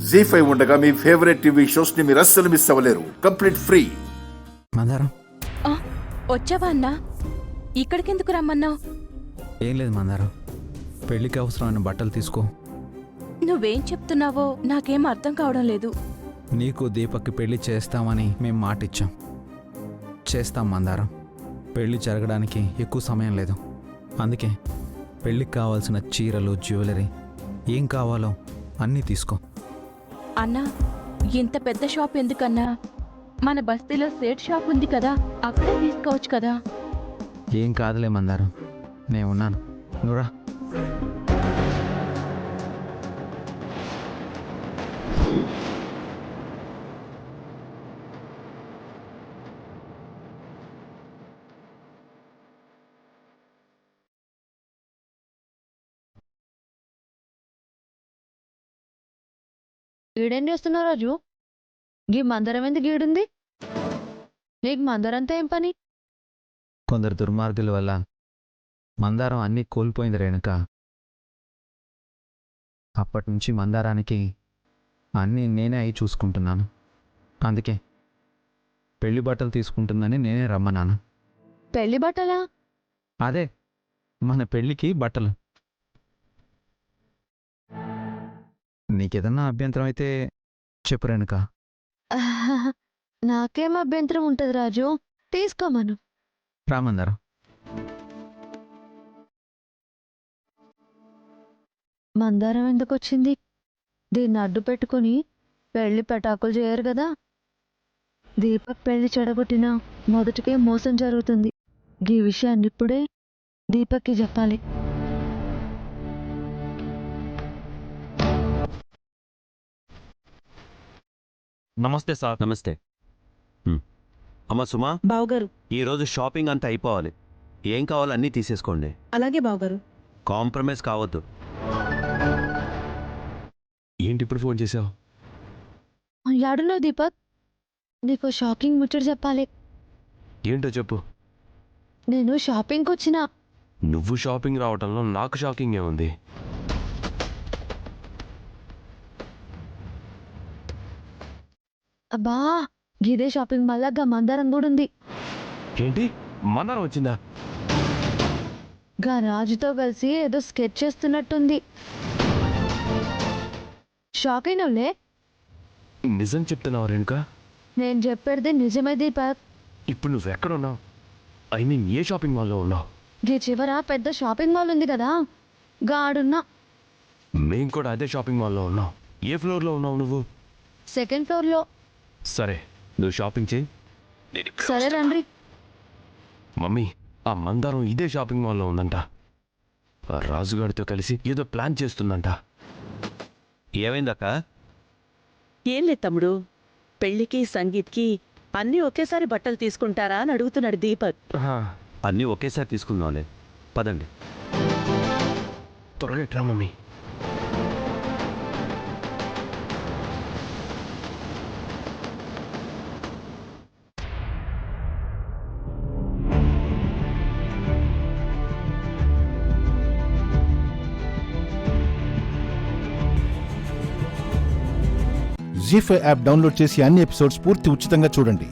జీ5 ఉండగా మీ favourite TV shows ని మీరు అస్సలు మిస్ అవ్వలేరు. Complete free. మందారం, వచ్చావా అన్నా? ఇక్కడికెందుకు రమ్మన్నావు? ఏం లేదు మందారం, పెళ్ళికి అవసరమైన బట్టలు తీసుకో. నువ్వేం చెప్తున్నావో నాకేం అర్థం కావడం లేదు. నీకు దీపక్కి పెళ్లి చేస్తామని మేము మాట ఇచ్చాం. చేస్తాం మందారం. పెళ్లి జరగడానికి ఎక్కువ సమయం లేదు. అందుకే పెళ్ళికి కావాల్సిన చీరలు, జ్యువెలరీ ఏం కావాలో అన్నీ తీసుకో. అన్నా, ఇంత పెద్ద షాప్ ఎందుకన్నా? మన బస్తీలో సేట్ షాప్ ఉంది కదా, అక్కడే తీసుకోవచ్చు కదా. ఏం కాదులే మందారం, నేనున్నాను, నువ్వురా. ఈడేం చేస్తున్నావు రాజు? గీ మందరం ఎందుకు గీడుంది? నీకు మందరంతా ఏం పని? కొందరు దుర్మార్గుల వల్ల మందారం అన్నీ కోల్పోయింది రేణుక. అప్పటి నుంచి మందారానికి అన్నీ నేనే అయి చూసుకుంటున్నాను. అందుకే పెళ్లి బట్టలు తీసుకుంటుందని నేనే రమ్మన్నాను. పెళ్లి బట్టలా? అదే మన పెళ్ళికి బట్టలు. నీకేదన్నా అభ్యంతరం అయితే చెప్పు రేణుక. నాకేం అభ్యంతరం ఉంటుంది రాజు, తీసుకోమను. రామందారం. మందారం ఎందుకు వచ్చింది? దీన్ని అడ్డు పెట్టుకుని పెళ్లి పెటాకులు చేయరు కదా. దీపక్ పెళ్లి చెడగొట్టినా మొదటికే మోసం జరుగుతుంది. ఈ విషయాన్ని ఇప్పుడే దీపక్కి చెప్పాలి. నమస్తే సార్. నమస్తే. అమ్మ సుమా, బావగారు, ఈరోజు షాపింగ్ అంతా అయిపోవాలి. ఏం కావాలో అన్నీ తీసేసుకోండి. అలాగే బావగారు. కాంప్రమైజ్ కావద్దు. ఏంటి ఇప్పుడు ఫోన్ చేసావు? యాడున్నావు దీపక్? నీకు షాకింగ్ ముచ్చట చెప్పాలి. ఏంటో చెప్పు. నేను షాపింగ్కి వచ్చిన. నువ్వు షాపింగ్ రావటంలో నాకు షాకింగ్ ఏముంది? అబ్బా, గిదే షాపింగ్ మళ్ళా గా మందారం కూడా ఉంది. ఏంటి, మందారం వచ్చిందా? గా రాజుతో కలిసి ఏదో స్కెచ్ చేస్తున్నట్టుంది. షాక్ అయినవులే. నిజం చెప్తున్నావు రేణుక? నేను చెప్పేది నిజమే దీపక్. ఇప్పుడు నువ్వు ఎక్కడ ఉన్నావు? ఐ మీన్ ఏ షాపింగ్ మాల్లో ఉన్నావు? గీ చివర పెద్ద షాపింగ్ మాల్ ఉంది కదా, గాడున్నా. మేము కూడా అదే షాపింగ్ మాల్లో ఉన్నాం. ఏ ఫ్లోర్లో ఉన్నావు నువ్వు? సెకండ్ ఫ్లోర్లో. సరే, నువ్వు షాపింగ్ చేయి. సరే రండి. మమ్మీ, ఆ మందారం ఇదే షాపింగ్ మాల్లో ఉందంట. ఆ రాజుగాడితో కలిసి ఏదో ప్లాన్ చేస్తుందంట. ఏమైందక్క? ఏం లేదు తమ్ముడు, పెళ్లికి సంగీత్కి అన్నీ ఒకేసారి బట్టలు తీసుకుంటారా అని అడుగుతున్నాడు దీపక్. అన్నీ ఒకేసారి తీసుకుందాంలే, పదండి. త్వరగా ఎట్రా మమ్మీ. జీ5 యాప్ డౌన్లోడ్ చేసి అన్ని ఎపిసోడ్స్ పూర్తి ఉచితంగా చూడండి.